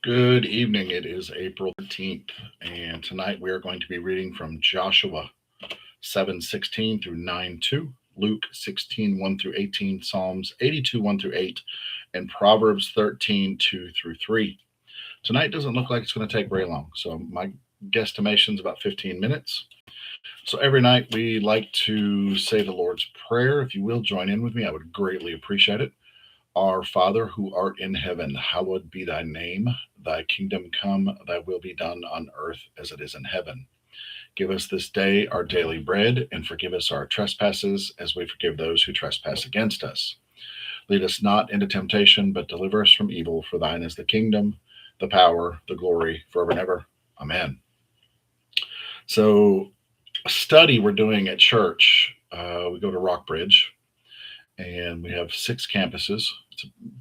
Good evening. It is April 13th, and tonight we are going to be reading from Joshua 7:16 through 9:2, Luke 16:1 through 18, Psalms 82 1 through 8, and Proverbs 13:2 through 3. Tonight doesn't look like it's going to take very long, so my guesstimation is about 15 minutes. So every night we like to say the Lord's Prayer. If you will join in with me, I would greatly appreciate it. Our Father who art in heaven, hallowed be thy name. Thy kingdom come, thy will be done on earth as it is in heaven. Give us this day our daily bread, and forgive us our trespasses as we forgive those who trespass against us. Lead us not into temptation, but deliver us from evil. For thine is the kingdom, the power, the glory, forever and ever. Amen. So, a study we're doing at church, we go to Rockbridge, and we have 6 campuses.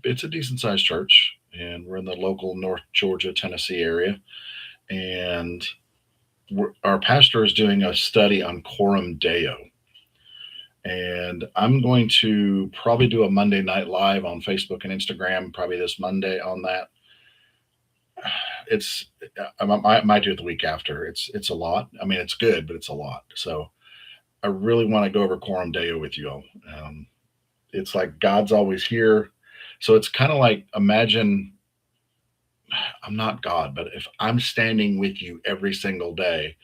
It's a decent sized church, and we're in the local North Georgia, Tennessee area. And our pastor is doing a study on Coram Deo. And I'm going to probably do a Monday night live on Facebook and Instagram, probably this Monday on that. It's I might do it the week after. It's a lot. I mean, it's good, but it's a lot. So I really want to go over Coram Deo with you all. It's like God's always here. So it's kind of like, imagine I'm not God, but if I'm standing with you every single day,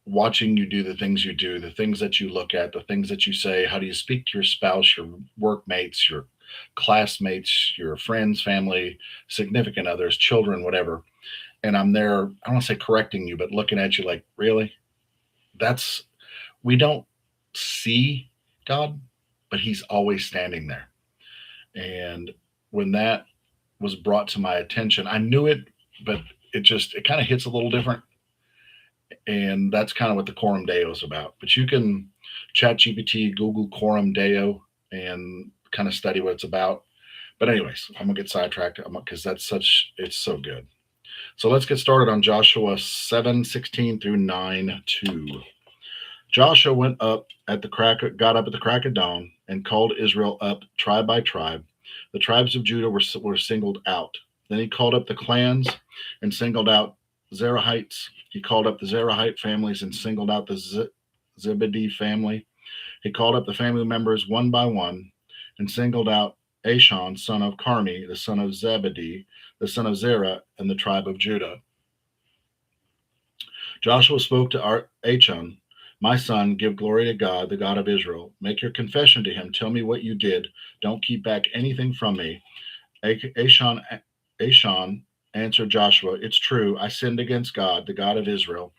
watching you do the things you do, the things that you look at, the things that you say, how do you speak to your spouse, your workmates, your classmates, your friends, family, significant others, children, whatever. And I'm there, I don't want to say correcting you, but looking at you like, really? That's, we don't see God, but he's always standing there. And when that was brought to my attention, I knew it, but it kind of hits a little different. And that's kind of what the Coram Deo is about. But you can chat GPT, Google Coram Deo, and kind of study what it's about. But anyways, I'm gonna get sidetracked because it's so good. So let's get started on Joshua 7:16 through 9:2. Joshua got up at the crack of dawn and called Israel up tribe by tribe. The tribes of Judah were singled out. Then he called up the clans and singled out Zerahites. He called up the Zerahite families and singled out the Zebedee family. He called up the family members one by one and singled out Ashon, son of Carmi, the son of Zebedee, the son of Zerah, and the tribe of Judah. Joshua spoke to Achan, my son, give glory to God, the God of Israel. Make your confession to him. Tell me what you did. Don't keep back anything from me. Ashon answered Joshua, it's true. I sinned against God, the God of Israel.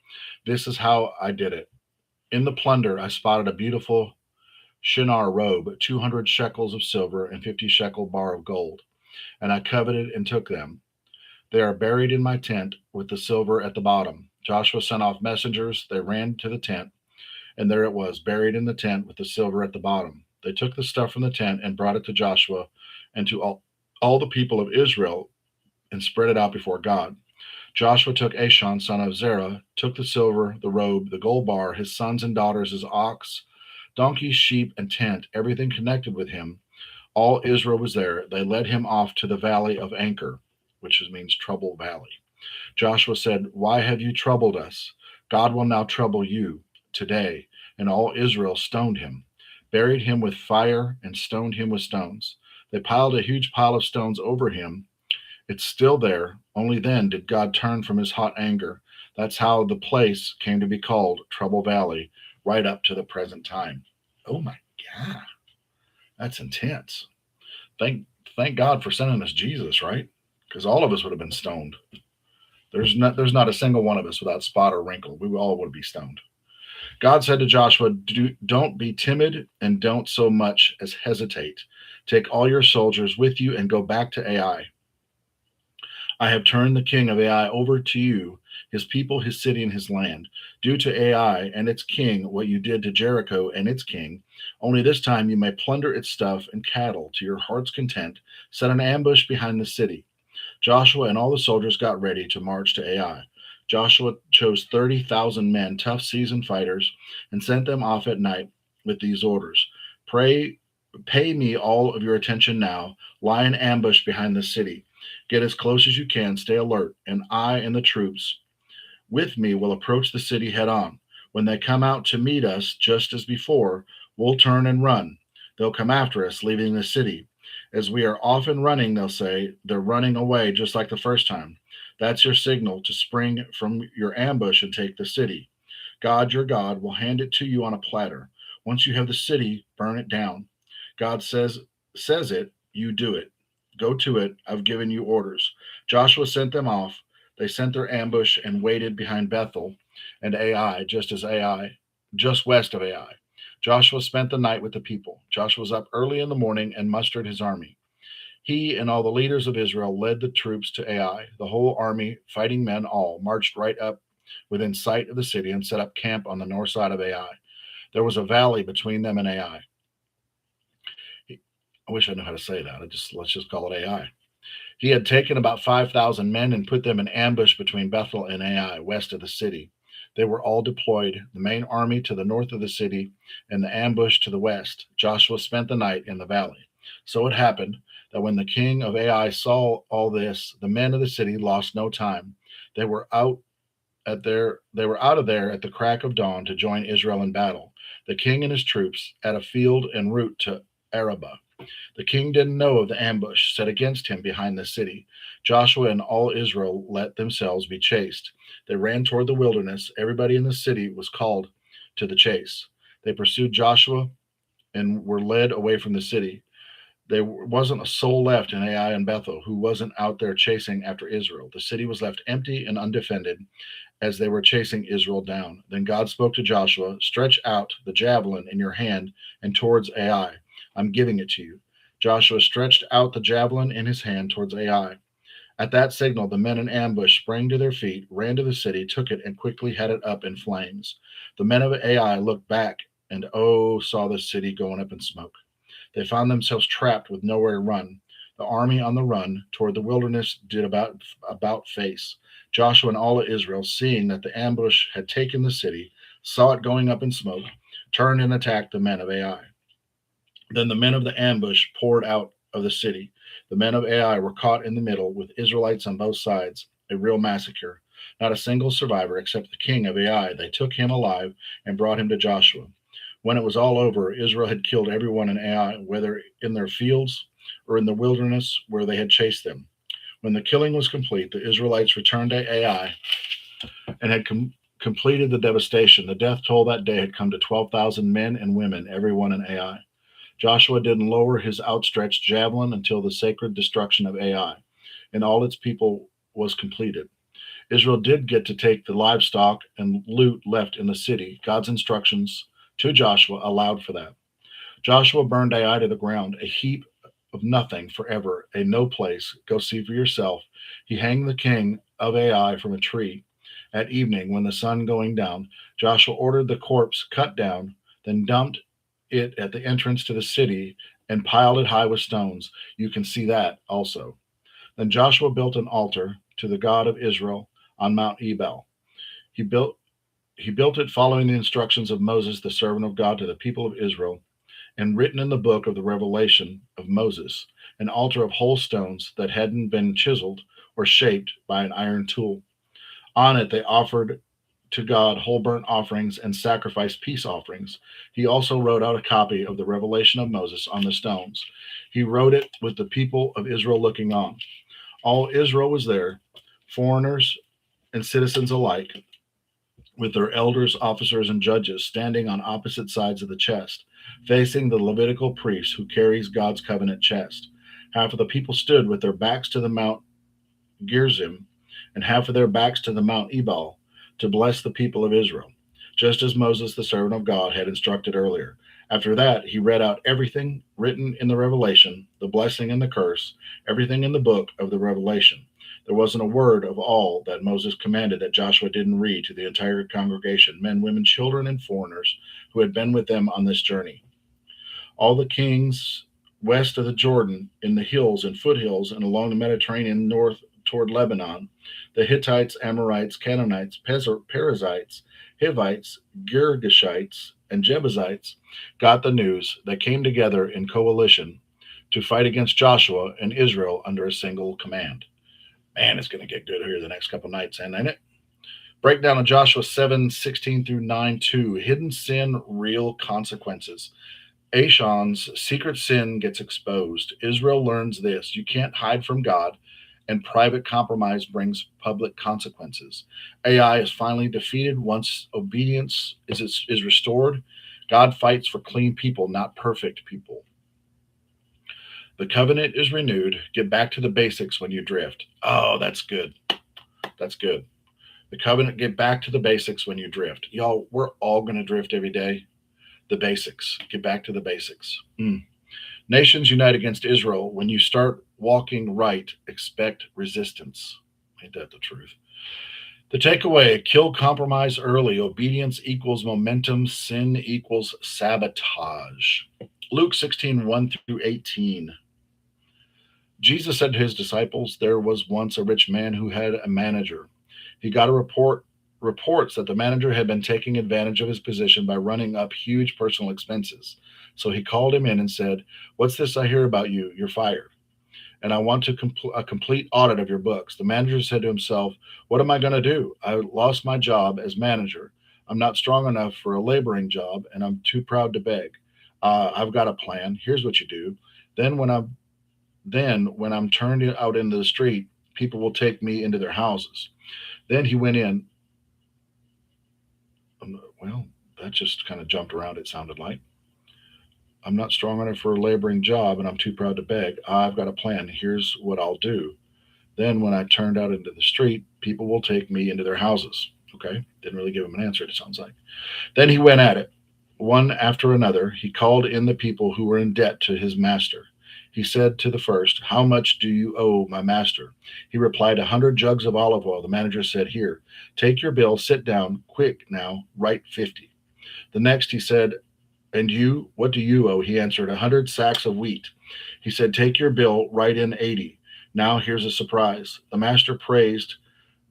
This is how I did it. In the plunder, I spotted a beautiful Shinar robe, 200 shekels of silver and 50 shekel bar of gold, and I coveted and took them. They are buried in my tent with the silver at the bottom. Joshua sent off messengers. They ran to the tent, and there it was, buried in the tent with the silver at the bottom. They took the stuff from the tent and brought it to Joshua and to all the people of Israel and spread it out before God. Joshua took Ashon, son of Zerah, took the silver, the robe, the gold bar, his sons and daughters, his ox, donkeys, sheep, and tent, everything connected with him. All Israel was there. They led him off to the valley of Anchor, which means trouble valley. Joshua said, why have you troubled us? God will now trouble you today. And all Israel stoned him, buried him with fire, and stoned him with stones. They piled a huge pile of stones over him. It's still there. Only then did God turn from his hot anger. That's how the place came to be called Trouble Valley, right up to the present time. Oh my God. That's intense. Thank God for sending us Jesus, right? Because all of us would have been stoned. There's not a single one of us without spot or wrinkle. We all would be stoned. God said to Joshua, don't be timid and don't so much as hesitate. Take all your soldiers with you and go back to Ai. I have turned the king of Ai over to you, his people, his city, and his land. Do to Ai and its king what you did to Jericho and its king. Only this time you may plunder its stuff and cattle to your heart's content. Set an ambush behind the city. Joshua and all the soldiers got ready to march to Ai. Joshua chose 30,000 men, tough seasoned fighters, and sent them off at night with these orders. Pay me all of your attention now. Lie in ambush behind the city. Get as close as you can, stay alert, and I and the troops with me will approach the city head on. When they come out to meet us, just as before, we'll turn and run. They'll come after us, leaving the city. As we are off and running, they'll say, they're running away just like the first time. That's your signal to spring from your ambush and take the city. God, your God, will hand it to you on a platter. Once you have the city, burn it down. God says it, you do it. Go to it. I've given you orders. Joshua sent them off. They sent their ambush and waited behind Bethel and Ai, just west of Ai. Joshua spent the night with the people. Joshua was up early in the morning and mustered his army. He and all the leaders of Israel led the troops to Ai. The whole army, fighting men all, marched right up within sight of the city and set up camp on the north side of Ai. There was a valley between them and Ai. I wish I knew how to say that. Let's just call it Ai. He had taken about 5,000 men and put them in ambush between Bethel and Ai, west of the city. They were all deployed, the main army to the north of the city and the ambush to the west. Joshua spent the night in the valley. So it happened that when the king of Ai saw all this, the men of the city lost no time. They were out they were out of there at the crack of dawn to join Israel in battle. The king and his troops at a field en route to Arabah. The king didn't know of the ambush set against him behind the city. Joshua and all Israel let themselves be chased. They ran toward the wilderness. Everybody in the city was called to the chase. They pursued Joshua and were led away from the city. There wasn't a soul left in Ai and Bethel who wasn't out there chasing after Israel. The city was left empty and undefended as they were chasing Israel down. Then God spoke to Joshua, stretch out the javelin in your hand and towards Ai. I'm giving it to you. Joshua stretched out the javelin in his hand towards Ai. At that signal, the men in ambush sprang to their feet, ran to the city, took it, and quickly had it up in flames. The men of Ai looked back and saw the city going up in smoke. They found themselves trapped with nowhere to run. The army on the run toward the wilderness did about face. Joshua and all of Israel, seeing that the ambush had taken the city, saw it going up in smoke, turned and attacked the men of Ai. Then the men of the ambush poured out of the city. The men of Ai were caught in the middle with Israelites on both sides, a real massacre. Not a single survivor except the king of Ai. They took him alive and brought him to Joshua. When it was all over, Israel had killed everyone in Ai, whether in their fields or in the wilderness where they had chased them. When the killing was complete, the Israelites returned to Ai and had completed the devastation. The death toll that day had come to 12,000 men and women, everyone in Ai. Joshua didn't lower his outstretched javelin until the sacred destruction of Ai and all its people was completed. Israel did get to take the livestock and loot left in the city. God's instructions to Joshua allowed for that. Joshua burned Ai to the ground, a heap of nothing forever, a no place. Go see for yourself. He hanged the king of Ai from a tree. At evening, when the sun going down, Joshua ordered the corpse cut down, then dumped it at the entrance to the city and piled it high with stones. You can see that also. Then Joshua built an altar to the God of Israel on Mount Ebal. He built it following the instructions of Moses, the servant of God, to the people of Israel, and written in the book of the revelation of Moses, an altar of whole stones that hadn't been chiseled or shaped by an iron tool. On it they offered to God whole burnt offerings and sacrificed peace offerings. He also wrote out a copy of the revelation of Moses on the stones. He wrote it with the people of Israel looking on. All Israel was there, foreigners and citizens alike, with their elders, officers, and judges standing on opposite sides of the chest, facing the Levitical priest who carries God's covenant chest. Half of the people stood with their backs to the Mount Gerizim, and half of their backs to the Mount Ebal, to bless the people of Israel, just as Moses, the servant of God, had instructed earlier. After that, he read out everything written in the Revelation, the blessing and the curse, everything in the book of the Revelation. There wasn't a word of all that Moses commanded that Joshua didn't read to the entire congregation, men, women, children, and foreigners who had been with them on this journey. All the kings west of the Jordan, in the hills and foothills, and along the Mediterranean north toward Lebanon, the Hittites, Amorites, Canaanites, Perizzites, Hivites, Girgashites, and Jebusites got the news. They came together in coalition to fight against Joshua and Israel under a single command. Man, it's going to get good here the next couple nights, ain't it? Breakdown of Joshua 7:16 through 9:2. Hidden sin, real consequences. Achan's secret sin gets exposed. Israel learns this: you can't hide from God, and private compromise brings public consequences. Ai is finally defeated once obedience is restored. God fights for clean people, not perfect people. The covenant is renewed. Get back to the basics when you drift. Oh, that's good. That's good. The covenant, get back to the basics when you drift. Y'all, we're all going to drift every day. The basics. Get back to the basics. Nations unite against Israel. When you start walking right, expect resistance. Ain't that the truth? The takeaway: kill compromise early. Obedience equals momentum. Sin equals sabotage. Luke 16:1 through 18. Jesus said to his disciples, there was once a rich man who had a manager. He got a reports that the manager had been taking advantage of his position by running up huge personal expenses. So he called him in and said, what's this I hear about you? You're fired. And I want to a complete audit of your books. The manager said to himself, what am I going to do? I lost my job as manager. I'm not strong enough for a laboring job, and I'm too proud to beg. I've got a plan. Here's what you do. Then when I'm when I'm turned out into the street, people will take me into their houses. Then he went in. Well, that just kind of jumped around, it sounded like. I'm not strong enough for a laboring job, and I'm too proud to beg. I've got a plan. Here's what I'll do. Then when I turned out into the street, people will take me into their houses. Okay. Didn't really give him an answer, it sounds like. Then he went at it. One after another, he called in the people who were in debt to his master. He said to the first, how much do you owe my master? He replied, 100 jugs of olive oil. The manager said, here, take your bill, sit down, quick now, write 50. The next he said, and you, what do you owe? He answered, 100 sacks of wheat. He said, take your bill, write in 80. Now here's a surprise. The master praised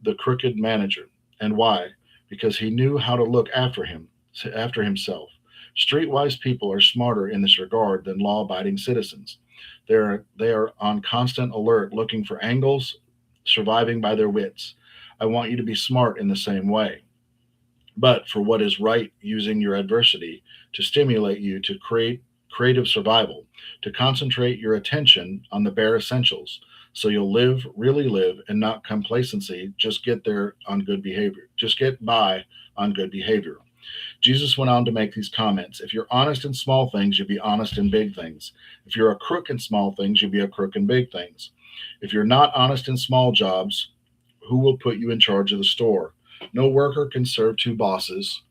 the crooked manager. And why? Because he knew how to look after himself. Streetwise people are smarter in this regard than law-abiding citizens. They are on constant alert, looking for angles, surviving by their wits. I want you to be smart in the same way, but for what is right, using your adversity to stimulate you to create creative survival, to concentrate your attention on the bare essentials, so you'll live, really live, and not complacency. Just get there on good behavior. Just get by on good behavior. Jesus went on to make these comments. If you're honest in small things, you'll be honest in big things. If you're a crook in small things, you'll be a crook in big things. If you're not honest in small jobs, who will put you in charge of the store? No worker can serve two bosses.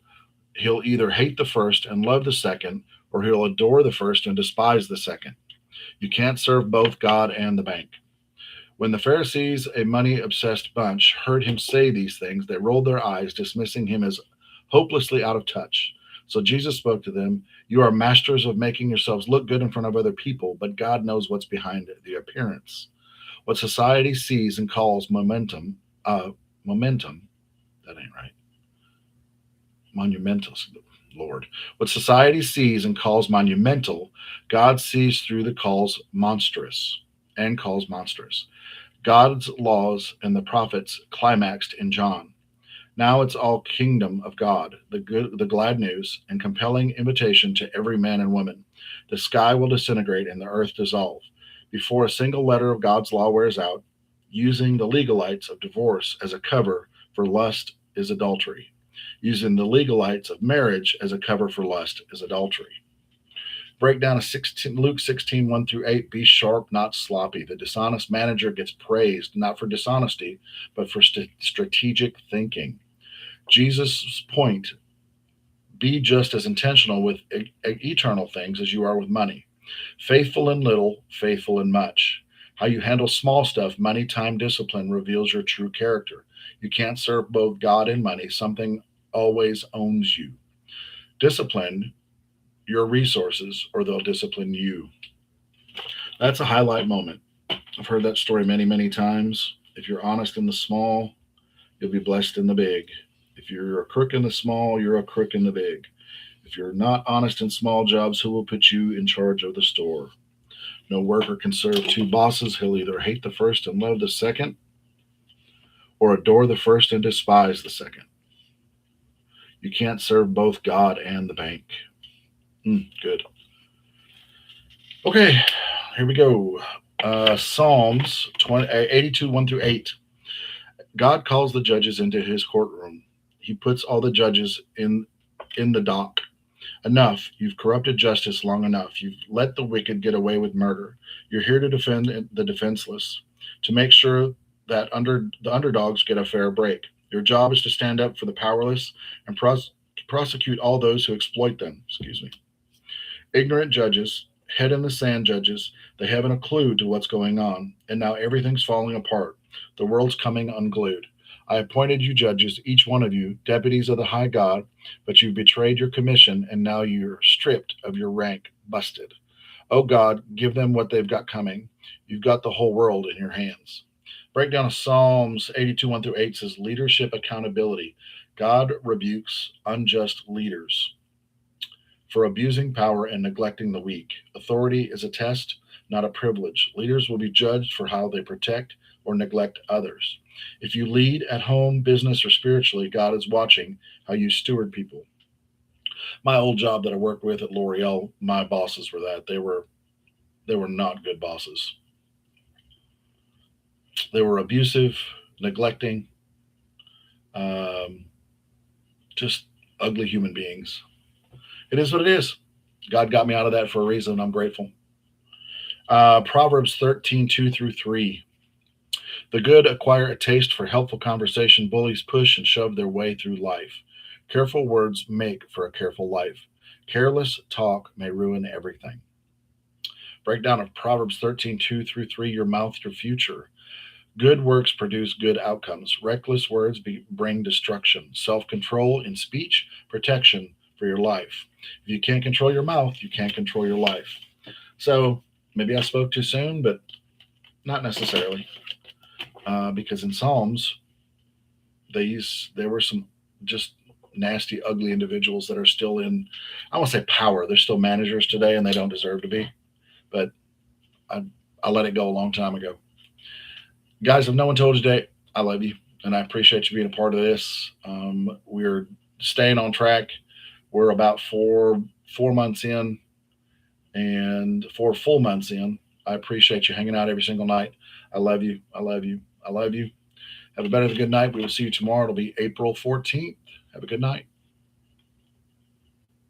He'll either hate the first and love the second, or he'll adore the first and despise the second. You can't serve both God and the bank. When the Pharisees, a money obsessed bunch, heard him say these things, they rolled their eyes, dismissing him as hopelessly out of touch. So Jesus spoke to them. You are masters of making yourselves look good in front of other people, but God knows what's behind the appearance. What society sees and calls momentum, that ain't right. Monumental, Lord. What society sees and calls monumental, God sees through the calls monstrous and calls monstrous. God's laws and the prophets climaxed in John. Now it's all kingdom of God, the glad news and compelling invitation to every man and woman. The sky will disintegrate and the earth dissolve before a single letter of God's law wears out. Using the legalites of divorce as a cover for lust is adultery. Using the legalites of marriage as a cover for lust is adultery. Breakdown of Luke 16:1 through 8. Be sharp, not sloppy. The dishonest manager gets praised not for dishonesty, but for strategic thinking. Jesus' point: be just as intentional with eternal things as you are with money. Faithful in little, faithful in much. How you handle small stuff, money, time, discipline, reveals your true character. You can't serve both God and money. Something always owns you. Discipline your resources, or they'll discipline you. That's a highlight moment. I've heard that story many, many times. If you're honest in the small, you'll be blessed in the big. If you're a crook in the small, you're a crook in the big. If you're not honest in small jobs, who will put you in charge of the store? No worker can serve two bosses. He'll either hate the first and love the second, or adore the first and despise the second. You can't serve both God and the bank. Good. Okay, here we go. Psalms 82, 1 through 8. God calls the judges into his courtroom. He puts all the judges in the dock. Enough. You've corrupted justice long enough. You've let the wicked get away with murder. You're here to defend the defenseless, to make sure that the underdogs get a fair break. Your job is to stand up for the powerless and prosecute all those who exploit them. Excuse me. Ignorant judges, head in the sand judges, they haven't a clue to what's going on, and now everything's falling apart. The world's coming unglued. I appointed you judges, each one of you, deputies of the high God, but you betrayed your commission, and now you're stripped of your rank, busted. Oh God, give them what they've got coming. You've got the whole world in your hands. Breakdown of Psalms 82, 1 through 8 says leadership accountability. God rebukes unjust leaders for abusing power and neglecting the weak. Authority is a test, not a privilege. Leaders will be judged for how they protect or neglect others. If you lead at home, business, or spiritually, God is watching how you steward people. My old job that I worked with at L'Oreal, my bosses were that. They were not good bosses. They were abusive, neglecting, um, just ugly human beings. It is what it is. God got me out of that for a reason. I'm grateful. Proverbs 13, 2 through 3. The good acquire a taste for helpful conversation. Bullies push and shove their way through life. Careful words make for a careful life. Careless talk may ruin everything. Breakdown of Proverbs 13, 2 through 3. Your mouth, your future. Good works produce good outcomes. Reckless words bring destruction. Self control in speech, protection for your life. If you can't control your mouth, you can't control your life. So maybe I spoke too soon, but not necessarily. Because in Psalms, there were some just nasty, ugly individuals that are still in, I won't say power. They're still managers today, and they don't deserve to be. But I, I let it go a long time ago. Guys, if no one told you today, I love you, and I appreciate you being a part of this. We're staying on track. We're about 4 months in, and 4 full months in. I appreciate you hanging out every single night. I love you. I love you. I love you. Have a better good night. We will see you tomorrow. It'll be April 14th. Have a good night.